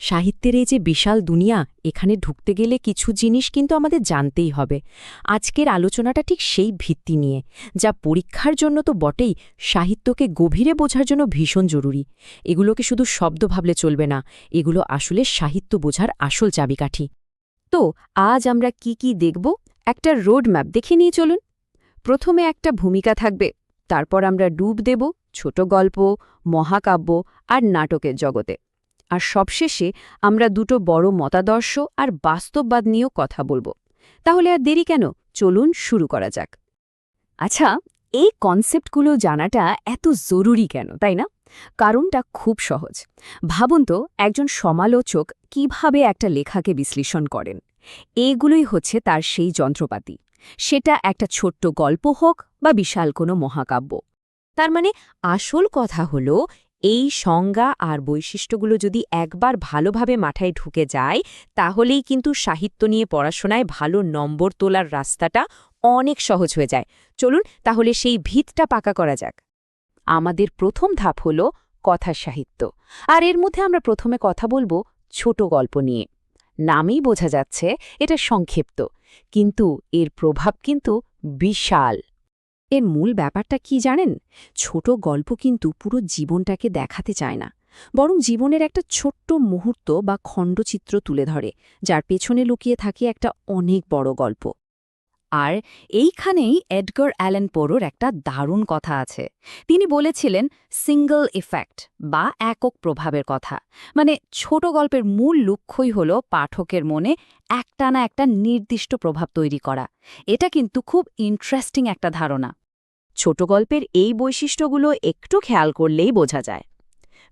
সাহিত্যের এই যে বিশাল দুনিয়া, এখানে ঢুকতে গেলে কিছু জিনিস কিন্তু আমাদের জানতেই হবে। আজকের আলোচনাটা ঠিক সেই ভিত্তি নিয়ে, যা পরীক্ষার জন্য তো বটেই, সাহিত্যকে গভীরে বোঝার জন্য ভীষণ জরুরি। এগুলোকে শুধু শব্দ ভাবলে চলবে না, এগুলো আসলে সাহিত্য বোঝার আসল চাবিকাঠি। তো আজ আমরা কি দেখব, একটা রোড ম্যাপ দেখে নিয়ে চলুন। প্রথমে একটা ভূমিকা থাকবে, তারপর আমরা ডুব দেব ছোট গল্প, মহাকাব্য আর নাটকের জগতে। আর সবশেষে আমরা দুটো বড় মতাদর্শ আর বাস্তববাদ নিয়েও কথা বলবো। তাহলে আর দেরি কেন, চলুন শুরু করা যাক। আচ্ছা, এই কনসেপ্টগুলো জানাটা এত জরুরি কেন, তাই না? কারণটা খুব সহজ। ভাবুন তো, একজন সমালোচক কিভাবে একটা লেখাকে বিশ্লেষণ করেন। এগুলোই হচ্ছে তার সেই যন্ত্রপাতি। সেটা একটা ছোট্ট গল্প হোক বা বিশাল কোনো মহাকাব্য। তার মানে আসল কথা হলো, এই সংজ্ঞা আর বৈশিষ্ট্যগুলো যদি একবার ভালোভাবে মাথায় ঢুকে যায়, তাহলেই কিন্তু সাহিত্য নিয়ে পড়াশোনায় ভালো নম্বর তোলার রাস্তাটা অনেক সহজ হয়ে যায়। চলুন তাহলে সেই ভিতটা পাকা করা যাক। আমাদের প্রথম ধাপ হল কথার সাহিত্য। আর এর মধ্যে আমরা প্রথমে কথা বলবো ছোট গল্প নিয়ে। নামেই বোঝা যাচ্ছে এটা সংক্ষিপ্ত, কিন্তু এর প্রভাব কিন্তু বিশাল। এর মূল ব্যাপারটা কি জানেন? ছোট গল্প কিন্তু পুরো জীবনটাকে দেখাতে চায় না, বরং জীবনের একটা ছোট্ট মুহূর্ত বা খণ্ডচিত্র তুলে ধরে, যার পেছনে লুকিয়ে থাকে একটা অনেক বড় গল্প। আর এইখানেই এডগার অ্যালান পোরোর একটা দারুণ কথা আছে। তিনি বলেছিলেন সিঙ্গল ইফেক্ট বা একক প্রভাবের কথা। মানে ছোট গল্পের মূল লক্ষ্যই হল পাঠকের মনে একটানা একটা নির্দিষ্ট প্রভাব তৈরি করা। এটা কিন্তু খুব ইন্টারেস্টিং একটা ধারণা। ছোট গল্পের এই বৈশিষ্ট্যগুলো একটু খেয়াল করলেই বোঝা যায়।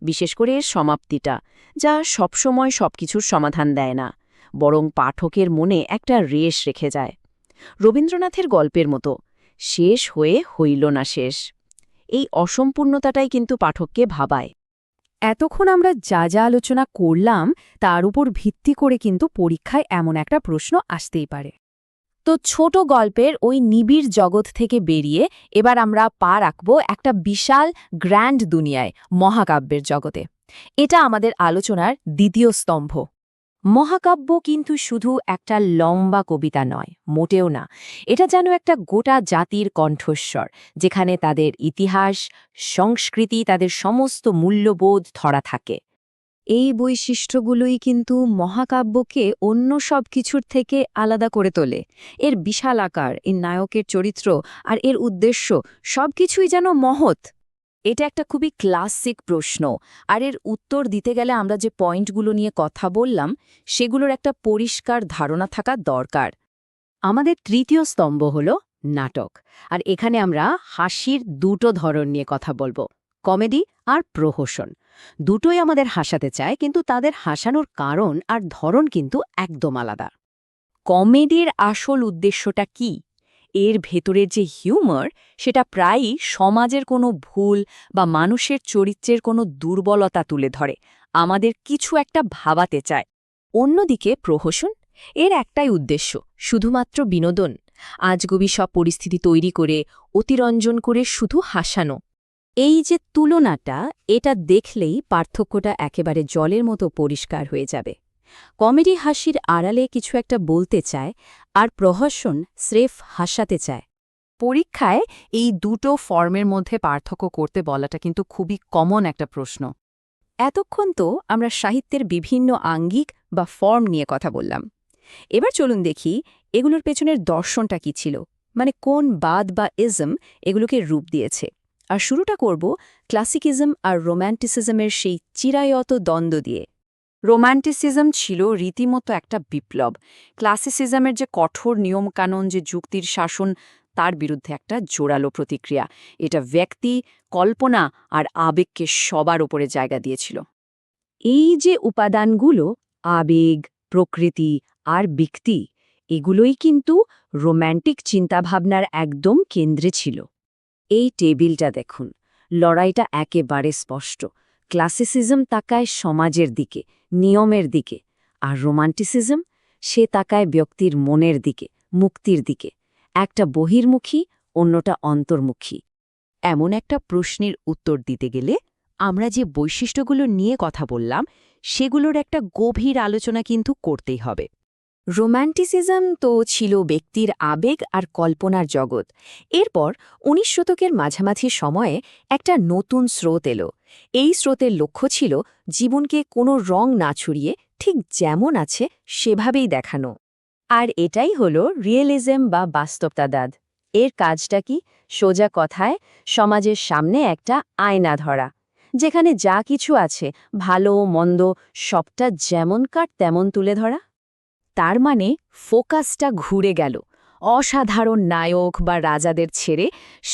বিশেষ করে এর সমাপ্তিটা, যা সবসময় সবকিছুর সমাধান দেয় না, বরং পাঠকের মনে একটা রেশ রেখে যায়। রবীন্দ্রনাথের গল্পের মতো, শেষ হয়ে হইল না শেষ। এই অসম্পূর্ণতাটাই কিন্তু পাঠককে ভাবায়। এতক্ষণ আমরা যা আলোচনা করলাম, তার উপর ভিত্তি করে কিন্তু পরীক্ষায় এমন একটা প্রশ্ন আসতেই পারে। তো ছোট গল্পের ওই নিবিড় জগৎ থেকে বেরিয়ে এবার আমরা পা রাখব একটা বিশাল গ্র্যান্ড দুনিয়ায়, মহাকাব্যের জগতে। এটা আমাদের আলোচনার দ্বিতীয় স্তম্ভ। মহাকাব্য কিন্তু শুধু একটা লম্বা কবিতা নয়, মোটেও না। এটা যেন একটা গোটা জাতির কণ্ঠস্বর, যেখানে তাদের ইতিহাস, সংস্কৃতি, তাদের সমস্ত মূল্যবোধ ধরা থাকে। এই বৈশিষ্ট্যগুলোই কিন্তু মহাকাব্যকে অন্য সব কিছুর থেকে আলাদা করে তোলে। এর বিশাল আকার, এর নায়কের চরিত্র আর এর উদ্দেশ্য, সবকিছুই যেন মহৎ। এটা একটা খুবই ক্লাসিক প্রশ্ন, আর এর উত্তর দিতে গেলে আমরা যে পয়েন্টগুলো নিয়ে কথা বললাম, সেগুলোর একটা পরিষ্কার ধারণা থাকা দরকার। আমাদের তৃতীয় স্তম্ভ হল নাটক। আর এখানে আমরা হাসির দুটো ধরন নিয়ে কথা বলবো, কমেডি আর প্রহসন। দুটোই আমাদের হাসাতে চায়, কিন্তু তাদের হাসানোর কারণ আর ধরন কিন্তু একদম আলাদা। কমেডির আসল উদ্দেশ্যটা কি? এর ভেতরের যে হিউমার, সেটা প্রায়ই সমাজের কোনো ভুল বা মানুষের চরিত্রের কোনো দুর্বলতা তুলে ধরে, আমাদের কিছু একটা ভাবাতে চায়। অন্যদিকে প্রহসন, এর একটাই উদ্দেশ্য, শুধুমাত্র বিনোদন। আজগুবি সব পরিস্থিতি তৈরি করে, অতিরঞ্জন করে শুধু হাসানো। এই যে তুলনাটা, এটা দেখলেই পার্থক্যটা একেবারে জলের মতো পরিষ্কার হয়ে যাবে। কমেডি হাসির আড়ালে কিছু একটা বলতে চায়, আর প্রহসন স্রেফ হাসাতে চায়। পরীক্ষায় এই দুটো ফর্মের মধ্যে পার্থক্য করতে বলাটা কিন্তু খুবই কমন একটা প্রশ্ন। এতক্ষণ তো আমরা সাহিত্যের বিভিন্ন আঙ্গিক বা ফর্ম নিয়ে কথা বললাম। এবার চলুন দেখি এগুলোর পেছনের দর্শনটা কি ছিল, মানে কোন বাদ বা ইজম এগুলোকে রূপ দিয়েছে। আর শুরুটা করব ক্লাসিকিজম আর রোম্যান্টিসিজমের সেই চিরায়ত দ্বন্দ্ব দিয়ে। রোম্যান্টিসিজম ছিল রীতিমতো একটা বিপ্লব। ক্লাসিসিজমের যে কঠোর নিয়মকানুন, যে যুক্তির শাসন, তার বিরুদ্ধে একটা জোরালো প্রতিক্রিয়া। এটা ব্যক্তি, কল্পনা আর আবেগকে সবার ওপরে জায়গা দিয়েছিল। এই যে উপাদানগুলো, আবেগ, প্রকৃতি আর ব্যক্তি, এগুলোই কিন্তু রোম্যান্টিক চিন্তাভাবনার একদম কেন্দ্রে ছিল। এই টেবিলটা দেখুন, লড়াইটা একেবারে স্পষ্ট। ক্লাসিসিজম তাকায় সমাজের দিকে, নিয়মের দিকে, আর রোমান্টিসিজম, সে তাকায় ব্যক্তির মনের দিকে, মুক্তির দিকে। একটা বহির্মুখী, অন্যটা অন্তর্মুখী। এমন একটা প্রশ্নের উত্তর দিতে গেলে আমরা যে বৈশিষ্ট্যগুলো নিয়ে কথা বললাম, সেগুলোর একটা গভীর আলোচনা কিন্তু করতেই হবে। রোম্যান্টিসিজম তো ছিল ব্যক্তির আবেগ আর কল্পনার জগৎ। এরপর ১৯ শতকের মাঝামাঝি সময়ে একটা নতুন স্রোত এলো। এই স্রোতের লক্ষ্য ছিল জীবনকে কোনো রং না ছড়িয়ে ঠিক যেমন আছে সেভাবেই দেখানো। আর এটাই হলো রিয়েলিজম বা বাস্তবতাবাদ। এর কাজটা কি? সোজা কথায় সমাজের সামনে একটা আয়না ধরা, যেখানে যা কিছু আছে ভালো মন্দ সবটা যেমনকার তেমন তুলে ধরা। তার মানে ফোকাসটা ঘুরে গেল অসাধারণ নায়ক বা রাজাদের ছেড়ে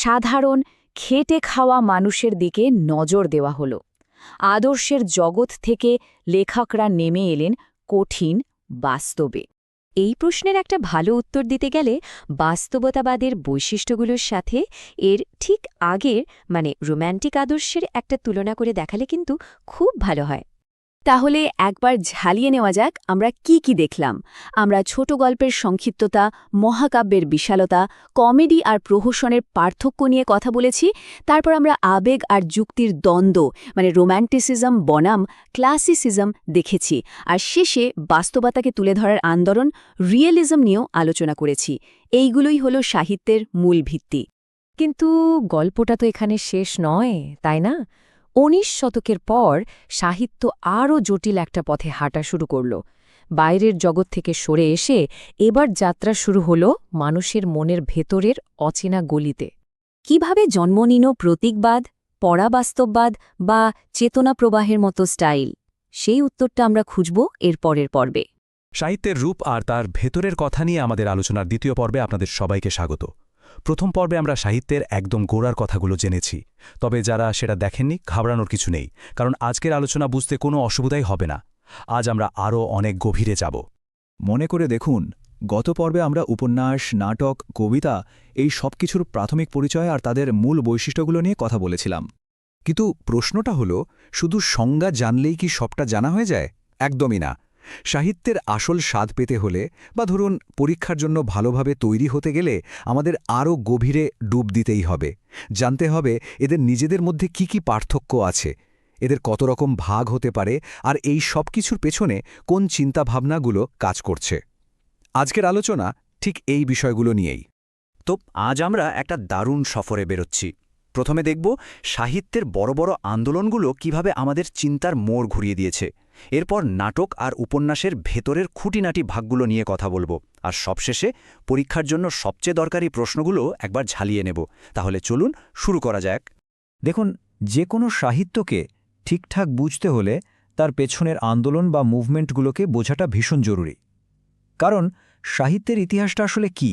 সাধারণ খেটে খাওয়া মানুষের দিকে নজর দেওয়া হলো। আদর্শের জগৎ থেকে লেখকরা নেমে এলেন কঠিন বাস্তবে। এই প্রশ্নের একটা ভালো উত্তর দিতে গেলে বাস্তবতাবাদের বৈশিষ্ট্যগুলোর সাথে এর ঠিক আগের রোম্যান্টিক আদর্শের একটা তুলনা করে দেখালে কিন্তু খুব ভালো হয়। তাহলে একবার ঝালিয়ে নেওয়া যাক আমরা কি কি দেখলাম। আমরা ছোট গল্পের সংক্ষিপ্ততা, মহাকাব্যের বিশালতা, কমেডি আর প্রহসনের পার্থক্য নিয়ে কথা বলেছি। তারপর আমরা আবেগ আর যুক্তির দ্বন্দ্ব রোম্যান্টিসিজম বনাম ক্লাসিসিজম দেখেছি। আর শেষে বাস্তবতাকে তুলে ধরার আন্দোলন রিয়েলিজম নিয়েও আলোচনা করেছি। এইগুলোই হলো সাহিত্যের মূল ভিত্তি। কিন্তু গল্পটা তো এখানে শেষ নয়, তাই না? ১৯ শতকের পর সাহিত্য আরও জটিল একটা পথে হাঁটা শুরু করল। বাইরের জগৎ থেকে সরে এসে এবার যাত্রা শুরু হল মানুষের মনের ভেতরের অচেনা গলিতে। কিভাবে জন্ম নিল প্রতীকবাদ, পরাবাস্তববাদ বা চেতনা প্রবাহের মতো স্টাইল? সেই উত্তরটা আমরা খুঁজব এর পরের পর্বে। সাহিত্যের রূপ আর তার ভেতরের কথা নিয়ে আমাদের আলোচনার দ্বিতীয় পর্বে আপনাদের সবাইকে স্বাগত। প্রথম পর্বে আমরা সাহিত্যের একদম গোড়ার কথাগুলো জেনেছি, তবে যারা সেটা দেখেননি ঘাবড়ানোর কিছু নেই, কারণ আজকের আলোচনা বুঝতে কোনো অসুবিধাই হবে না। আজ আমরা আরও অনেক গভীরে যাব। মনে করে দেখুন, গত পর্বে আমরা উপন্যাস, নাটক, কবিতা এই সব কিছুর প্রাথমিক পরিচয় আর তাদের মূল বৈশিষ্ট্যগুলো নিয়ে কথা বলেছিলাম। কিন্তু প্রশ্নটা হলো, শুধু সংজ্ঞা জানলেই কি সবটা জানা হয়ে যায়? একদমই না। সাহিত্যের আসল স্বাদ পেতে হলে বা ধরুন পরীক্ষার জন্য ভালোভাবে তৈরি হতে গেলে আমাদের আরও গভীরে ডুব দিতেই হবে। জানতে হবে এদের নিজেদের মধ্যে কি কি পার্থক্য আছে, এদের কত রকম ভাগ হতে পারে, আর এই সব কিছুর পেছনে কোন চিন্তাভাবনাগুলো কাজ করছে। আজকের আলোচনা ঠিক এই বিষয়গুলো নিয়েই। তো আজ আমরা একটা দারুণ সফরে বেরোচ্ছি। প্রথমে দেখব সাহিত্যের বড় বড় আন্দোলনগুলো কিভাবে আমাদের চিন্তার মোড় ঘুরিয়ে দিয়েছে। এরপর নাটক আর উপন্যাসের ভেতরের খুঁটিনাটি ভাগগুলো নিয়ে কথা বলবো। আর সবশেষে পরীক্ষার জন্য সবচেয়ে দরকারি প্রশ্নগুলো একবার ঝালিয়ে নেব। তাহলে চলুন শুরু করা যাক। দেখুন, যে কোনো সাহিত্যকে ঠিকঠাক বুঝতে হলে তার পেছনের আন্দোলন বা মুভমেন্টগুলোকে বোঝাটা ভীষণ জরুরি। কারণ সাহিত্যের ইতিহাসটা আসলে কি?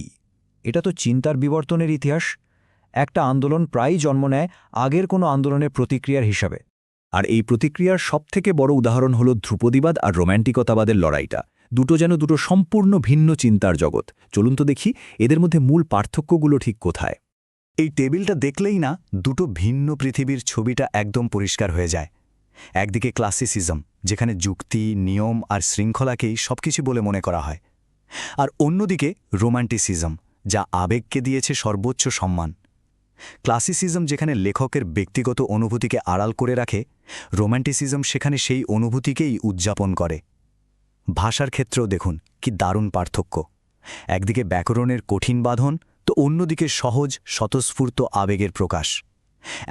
এটা তো চিন্তার বিবর্তনের ইতিহাস। একটা আন্দোলন প্রায়ই জন্ম নেয় আগের কোনো আন্দোলনের প্রতিক্রিয়ার হিসাবে। আর এই প্রতিক্রিয়ার সবথেকে বড় উদাহরণ হল ধ্রুপদীবাদ আর রোম্যান্টিকতাবাদের লড়াইটা। দুটো যেন দুটো সম্পূর্ণ ভিন্ন চিন্তার জগৎ। চলুন তো দেখি এদের মধ্যে মূল পার্থক্যগুলো ঠিক কোথায়। এই টেবিলটা দেখলেই না দুটো ভিন্ন পৃথিবীর ছবিটা একদম পরিষ্কার হয়ে যায়। একদিকে ক্লাসিসিজম, যেখানে যুক্তি, নিয়ম আর শৃঙ্খলাকেই সবকিছু বলে মনে করা হয়, আর অন্যদিকে রোম্যান্টিসিজম, যা আবেগকে দিয়েছে সর্বোচ্চ সম্মান। ক্লাসিসিজম যেখানে লেখকের ব্যক্তিগত অনুভূতিকে আড়াল করে রাখে, রোম্যান্টিসিজম সেখানে সেই অনুভূতিকেই উদযাপন করে। ভাষার ক্ষেত্রেও দেখুন কি দারুণ পার্থক্য। একদিকে ব্যাকরণের কঠিন বাঁধন, তো অন্যদিকে সহজ স্বতঃস্ফূর্ত আবেগের প্রকাশ।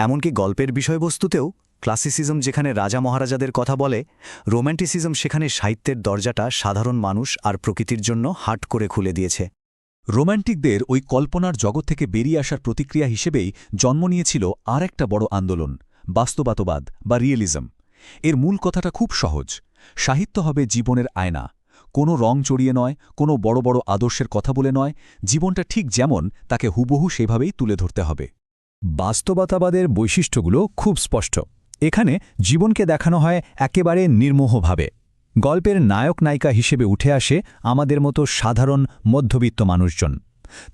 এমনকি গল্পের বিষয়বস্তুতেও ক্লাসিসিজম যেখানে রাজা মহারাজাদের কথা বলে, রোম্যান্টিসিজম সেখানে সাহিত্যের দরজাটা সাধারণ মানুষ আর প্রকৃতির জন্য হাট করে খুলে দিয়েছে। রোম্যান্টিকদের ওই কল্পনার জগৎ থেকে বেরিয়ে আসার প্রতিক্রিয়া হিসেবেই জন্ম নিয়েছিল আর একটা বড় আন্দোলন, বাস্তবতাবাদ বা রিয়েলিজম। এর মূল কথাটা খুব সহজ: সাহিত্য হবে জীবনের আয়না। কোনো রং চড়িয়ে নয়, কোনো বড় বড় আদর্শের কথা বলে নয়, জীবনটা ঠিক যেমন তাকে হুবহু সেভাবেই তুলে ধরতে হবে। বাস্তবতাবাদের বৈশিষ্ট্যগুলো খুব স্পষ্ট। এখানে জীবনকে দেখানো হয় একেবারে নির্মোহভাবে। গল্পের নায়ক নায়িকা হিসেবে উঠে আসে আমাদের মতো সাধারণ মধ্যবিত্ত মানুষজন।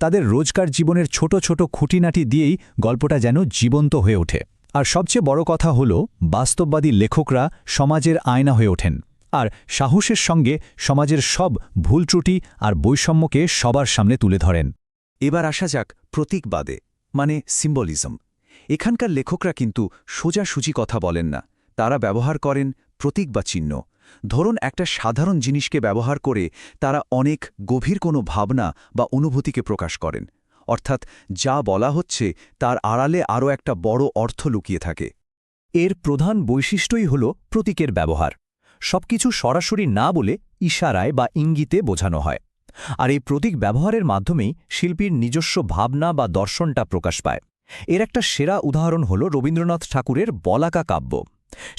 তাদের রোজকার জীবনের ছোট ছোট খুঁটিনাটি দিয়েই গল্পটা যেন জীবন্ত হয়ে ওঠে। আর সবচেয়ে বড় কথা হল, বাস্তববাদী লেখকরা সমাজের আয়না হয়ে ওঠেন আর সাহসের সঙ্গে সমাজের সব ভুল ত্রুটি আর বৈষম্যকে সবার সামনে তুলে ধরেন। এবার আসা যাক প্রতীকবাদে, মানে সিম্বলিজম। এখানকার লেখকরা কিন্তু সোজাসুজি কথা বলেন না। তারা ব্যবহার করেন প্রতীক বা চিহ্ন, ধরুন একটা সাধারণ জিনিসকে ব্যবহার করে তারা অনেক গভীর কোনো ভাবনা বা অনুভূতিকে প্রকাশ করেন, অর্থাৎ যা বলা হচ্ছে তার আড়ালে আরও একটা বড় অর্থ লুকিয়ে থাকে। এর প্রধান বৈশিষ্ট্যই হল প্রতীকের ব্যবহার। সবকিছু সরাসরি না বলে ইশারায় বা ইঙ্গিতে বোঝানো হয়। আর এই প্রতীক ব্যবহারের মাধ্যমেই শিল্পীর নিজস্ব ভাবনা বা দর্শনটা প্রকাশ পায়। এর একটা সেরা উদাহরণ হল রবীন্দ্রনাথ ঠাকুরের বলাকা কাব্য।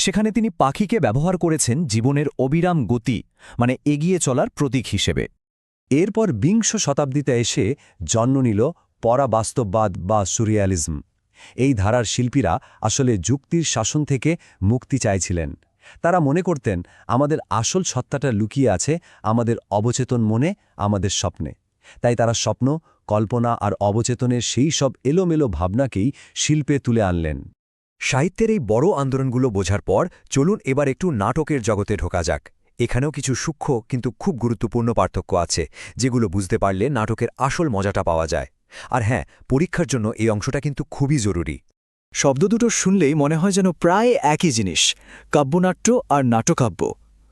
সেখানে তিনি পাখিকে ব্যবহার করেছেন জীবনের অবিরাম গতি, মানে এগিয়ে চলার প্রতীক হিসেবে। এরপর বিংশ শতাব্দীতে এসে জন্ম নিল পরাবাস্তববাদ বা সুরিয়ালিজম। এই ধারার শিল্পীরা আসলে যুক্তির শাসন থেকে মুক্তি চাইছিলেন। তারা মনে করতেন আমাদের আসল সত্তাটা লুকিয়ে আছে আমাদের অবচেতন মনে, আমাদের স্বপ্নে। তাই তারা স্বপ্ন, কল্পনা আর অবচেতনের সেই সব এলোমেলো ভাবনাকেই শিল্পে তুলে আনলেন। সাহিত্যের এই বড় আন্দোলনগুলো বোঝার পর চলুন এবার একটু নাটকের জগতে ঢোকা যাক। এখানেও কিছু সূক্ষ্ম কিন্তু খুব গুরুত্বপূর্ণ পার্থক্য আছে, যেগুলো বুঝতে পারলে নাটকের আসল মজাটা পাওয়া যায়। আর হ্যাঁ, পরীক্ষার জন্য এই অংশটা কিন্তু খুবই জরুরি। শব্দ দুটো শুনলেই মনে হয় যেন প্রায় একই জিনিস, কাব্যনাট্য আর নাটকাব্য।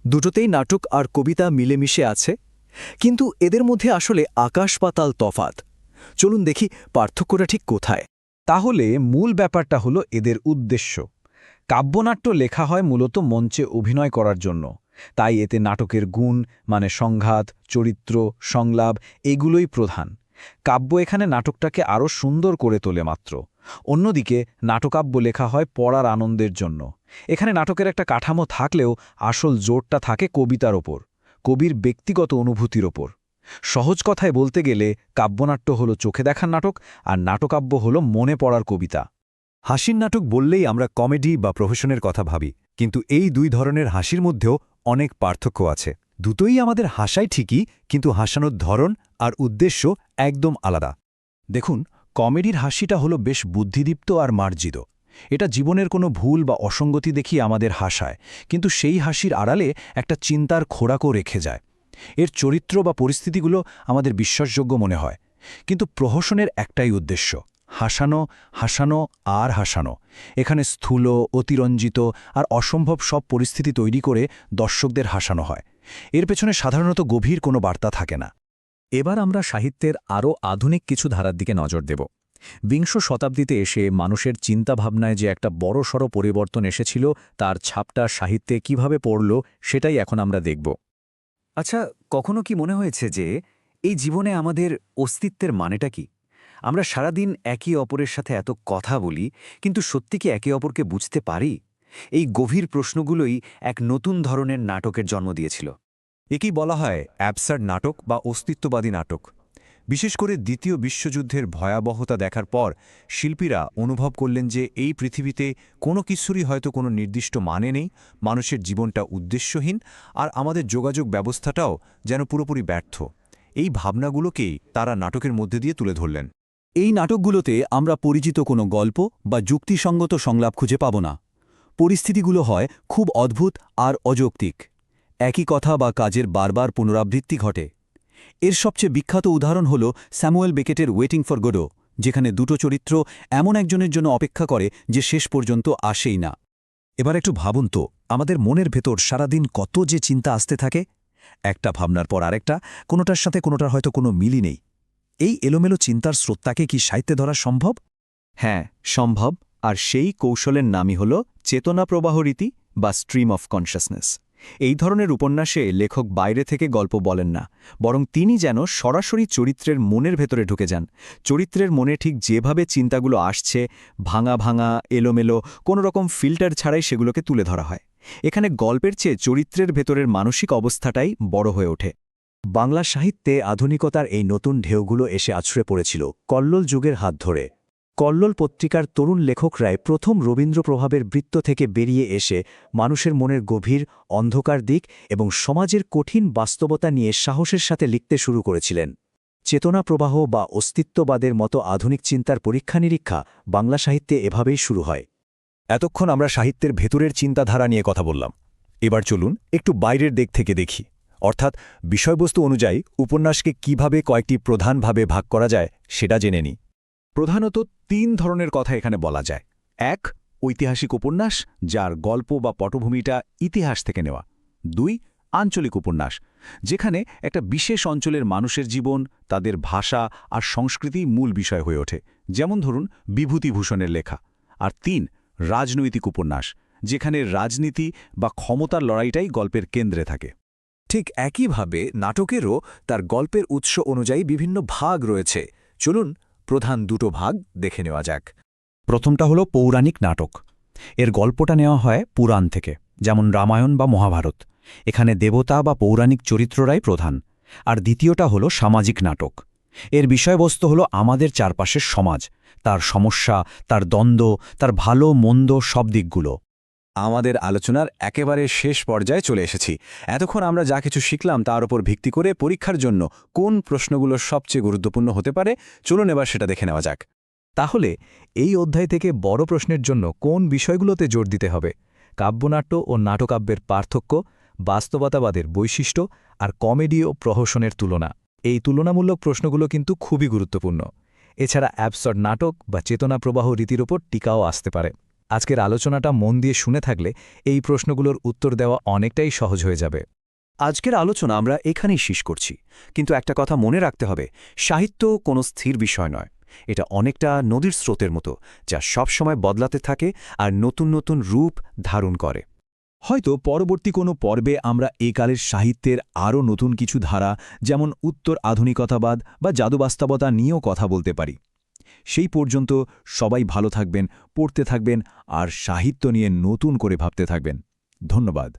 দুটোতেই নাটক আর কবিতা মিলেমিশে আছে, কিন্তু এদের মধ্যে আসলে আকাশ পাতাল তফাত। চলুন দেখি পার্থক্যটা ঠিক কোথায়। তাহলে মূল ব্যাপারটা হলো এদের উদ্দেশ্য। কাব্যনাট্য লেখা হয় মূলত মঞ্চে অভিনয় করার জন্য, তাই এতে নাটকের গুণ মানে সংঘাত, চরিত্র, সংলাপ এগুলোই প্রধান। কাব্য এখানে নাটকটাকে আরও সুন্দর করে তোলে মাত্র। অন্যদিকে নাটকাব্য লেখা হয় পড়ার আনন্দের জন্য। এখানে নাটকের একটা কাঠামো থাকলেও আসল জোরটা থাকে কবিতার ওপর, কবির ব্যক্তিগত অনুভূতির ওপর। সহজ কথায় বলতে গেলে কাব্যনাট্য হলো চোখে দেখার নাটক, আর নাটকাব্য হলো মনে পড়ার কবিতা। হাসির নাটক বললেই আমরা কমেডি বা প্রফেশনের কথা ভাবি, কিন্তু এই দুই ধরনের হাসির মধ্যেও অনেক পার্থক্য আছে। দুটোই আমাদের হাসায় ঠিকই, কিন্তু হাসানোর ধরন আর উদ্দেশ্য একদম আলাদা। দেখুন, কমেডির হাসিটা হলো বেশ বুদ্ধিদীপ্ত আর মার্জিত। এটা জীবনের কোনো ভুল বা অসঙ্গতি দেখিয়ে আমাদের হাসায়, কিন্তু সেই হাসির আড়ালে একটা চিন্তার খোরাকও রেখে যায়। এর চরিত্র বা পরিস্থিতিগুলো আমাদের বিশ্বাসযোগ্য মনে হয়। কিন্তু প্রহসনের একটাই উদ্দেশ্য, হাসানো, হাসানো আর হাসানো। এখানে স্থূল, অতিরঞ্জিত আর অসম্ভব সব পরিস্থিতি তৈরি করে দর্শকদের হাসানো হয়। এর পেছনে সাধারণত গভীর কোনো বার্তা থাকে না। এবার আমরা সাহিত্যের আরও আধুনিক কিছু ধারার দিকে নজর দেব। বিংশ শতাব্দীতে এসে মানুষের চিন্তাভাবনায় যে একটা বড়সড় পরিবর্তন এসেছিল, তার ছাপটা সাহিত্যে কিভাবে পড়ল সেটাই এখন আমরা দেখব। আচ্ছা, কখনো কি মনে হয়েছে যে এই জীবনে আমাদের অস্তিত্বের মানেটা কি? আমরা সারাদিন একে অপরের সাথে এত কথা বলি, কিন্তু সত্যি কি একে অপরকে বুঝতে পারি? এই গভীর প্রশ্নগুলোই এক নতুন ধরনের নাটকের জন্ম দিয়েছিল। একেই বলা হয় অ্যাবসার্ড নাটক বা অস্তিত্ববাদী নাটক। বিশেষ করে দ্বিতীয় বিশ্বযুদ্ধের ভয়াবহতা দেখার পর শিল্পীরা অনুভব করলেন যে এই পৃথিবীতে কোনো কিছুরই হয়তো কোনো নির্দিষ্ট মানে নেই, মানুষের জীবনটা উদ্দেশ্যহীন, আর আমাদের যোগাযোগ ব্যবস্থাটাও যেন পুরোপুরি ব্যর্থ। এই ভাবনাগুলোকেই তারা নাটকের মধ্যে দিয়ে তুলে ধরলেন। এই নাটকগুলোতে আমরা পরিচিত কোনো গল্প বা যুক্তিসঙ্গত সংলাপ খুঁজে পাব না। পরিস্থিতিগুলো হয় খুব অদ্ভুত আর অযৌক্তিক। একই কথা বা কাজের বারবার পুনরাবৃত্তি ঘটে। এর সবচেয়ে বিখ্যাত উদাহরণ হল স্যামুয়েল বেকেটের ওয়েটিং ফর গোডো, যেখানে দুটো চরিত্র এমন একজনের জন্য অপেক্ষা করে যে শেষ পর্যন্ত আসেই না। এবার একটু ভাবুন তো, আমাদের মনের ভেতর সারাদিন কত যে চিন্তা আসতে থাকে, একটা ভাবনার পর আরেকটা, কোনোটার সাথে কোনোটার হয়তো কোনো মিলই নেই। এই এলোমেলো চিন্তার স্রোতটাকে কি সাহিত্যে ধরা সম্ভব? হ্যাঁ, সম্ভব। আর সেই কৌশলের নামই হল চেতনা প্রবাহ রীতি বা স্ট্রিম অফ কনশাসনেস। এই ধরনের উপন্যাসে লেখক বাইরে থেকে গল্প বলেন না, বরং তিনি যেন সরাসরি চরিত্রের মনের ভেতরে ঢুকে যান। চরিত্রের মনে ঠিক যেভাবে চিন্তাগুলো আসছে, ভাঙা ভাঙা, এলোমেলো, কোনো রকম ফিল্টার ছাড়াই সেগুলোকে তুলে ধরা হয়। এখানে গল্পের চেয়ে চরিত্রের ভেতরের মানসিক অবস্থাটাই বড় হয়ে ওঠে। বাংলা সাহিত্যে আধুনিকতার এই নতুন ঢেউগুলো এসে আছড়ে পড়েছিল কল্লোল যুগের হাত ধরে। কল্লোল পত্রিকার তরুণ লেখকরাই প্রথম রবীন্দ্র প্রভাবের বৃত্ত থেকে বেরিয়ে এসে মানুষের মনের গভীর অন্ধকার দিক এবং সমাজের কঠিন বাস্তবতা নিয়ে সাহসের সাথে লিখতে শুরু করেছিলেন। চেতনা প্রবাহ বা অস্তিত্ববাদের মতো আধুনিক চিন্তার পরীক্ষা নিরীক্ষা বাংলা সাহিত্যে এভাবেই শুরু হয়। এতক্ষণ আমরা সাহিত্যের ভেতরের চিন্তাধারা নিয়ে কথা বললাম। এবার চলুন একটু বাইরের দিক থেকে দেখি, অর্থাৎ বিষয়বস্তু অনুযায়ী উপন্যাসকে কিভাবে কয়েকটি প্রধানভাবে ভাগ করা যায় সেটা জেনে নিই। প্রধানত 3 ধরনের কথা এখানে বলা যায়। 1, ঐতিহাসিক উপন্যাস, যার গল্প বা পটভূমিটা ইতিহাস থেকে নেওয়া। 2. আঞ্চলিক উপন্যাস, যেখানে একটা বিশেষ অঞ্চলের মানুষের জীবন, তাদের ভাষা আর সংস্কৃতি মূল বিষয় হয়ে ওঠে, যেমন ধরুন বিভূতিভূষণের লেখা। আর 3. রাজনৈতিক উপন্যাস, যেখানে রাজনীতি বা ক্ষমতার লড়াইটাই গল্পের কেন্দ্রে থাকে। ঠিক একইভাবে নাটকেরও তার গল্পের উৎস অনুযায়ী বিভিন্ন ভাগ রয়েছে। চলুন প্রধান দুটো ভাগ দেখে নেওয়া যাক। প্রথমটা হলো পৌরাণিক নাটক। এর গল্পটা নেওয়া হয় পুরাণ থেকে, যেমন রামায়ণ বা মহাভারত। এখানে দেবতা বা পৌরাণিক চরিত্ররাই প্রধান। আর দ্বিতীয়টা হলো সামাজিক নাটক। এর বিষয়বস্তু হলো আমাদের চারপাশের সমাজ, তার সমস্যা, তার দ্বন্দ্ব, তার ভালো মন্দ সব দিকগুলো। আমাদের আলোচনার একেবারে শেষ পর্যায়ে চলে এসেছি। এতক্ষণ আমরা যা কিছু শিখলাম তার উপর ভিত্তি করে পরীক্ষার জন্য কোন প্রশ্নগুলো সবচেয়ে গুরুত্বপূর্ণ হতে পারে, চলুন এবার সেটা দেখে নেওয়া যাক। তাহলে এই অধ্যায় থেকে বড় প্রশ্নের জন্য কোন বিষয়গুলোতে জোর দিতে হবে? কাব্যনাট্য ও নাটকাব্যের পার্থক্য, বাস্তবতাবাদের বৈশিষ্ট্য আর কমেডি ও প্রহসনের তুলনা। এই তুলনামূলক প্রশ্নগুলো কিন্তু খুবই গুরুত্বপূর্ণ। এছাড়া অ্যাবসার্ড নাটক বা চেতনা প্রবাহ রীতির ওপর টিকাও আসতে পারে। আজকের আলোচনাটা মন দিয়ে শুনে থাকলে এই প্রশ্নগুলোর উত্তর দেওয়া অনেকটাই সহজ হয়ে যাবে। আজকের আলোচনা আমরা এখানেই শেষ করছি, কিন্তু একটা কথা মনে রাখতে হবে, সাহিত্য কোনো স্থির বিষয় নয়। এটা অনেকটা নদীর স্রোতের মতো, যা সবসময় বদলাতে থাকে আর নতুন নতুন রূপ ধারণ করে। হয়তো পরবর্তী কোনো পর্বে আমরা এ কালের সাহিত্যের আরও নতুন কিছু ধারা, যেমন উত্তর আধুনিকতাবাদ বা জাদুবাস্তবতা নিয়েও কথা বলতে পারি। সেই পর্যন্ত সবাই ভালো থাকবেন, পড়তে থাকবেন আর সাহিত্য নিয়ে নতুন করে ভাবতে থাকবেন। ধন্যবাদ।